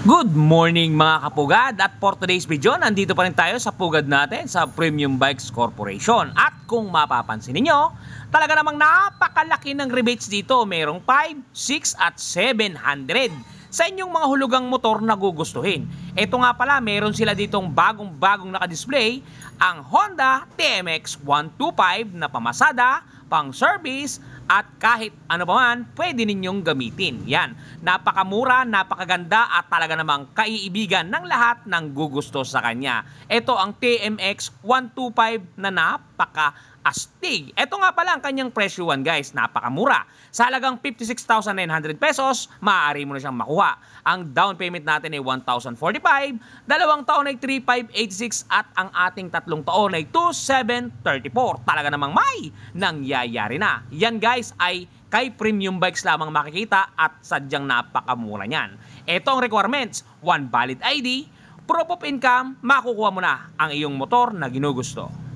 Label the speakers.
Speaker 1: Good morning mga kapugad, at for today's video, nandito pa rin tayo sa pugad natin sa Premium Bikes Corporation. At kung mapapansin niyo, talaga namang napakalaki ng rebates dito. Merong 5, 6 at 700 sa inyong mga hulugang motor na gugustuhin. Ito nga pala, meron sila ditong bagong-bagong nakadisplay, ang Honda TMX 125 na pamasada, pang service, at kahit ano pa man, pwede ninyong gamitin. Yan, napakamura, napakaganda at talaga namang kaiibigan ng lahat ng gugusto sa kanya. Ito ang TMX 125 na napaka-astig. Ito nga pala ang kanyang presyuan guys, napakamura. Sa halagang 56,900 pesos, maaari mo na siyang makuha. Ang down payment natin ay 1,045, 2 taon ay 3,586 at ang ating 3 taon ay 2,734. Talaga namang may nangyayari na. Yan guys ay kay Premium Bikes lamang makikita at sadyang napakamura niyan. Ito ang requirements: 1 valid ID, proof of income, makukuha mo na ang iyong motor na ginugusto.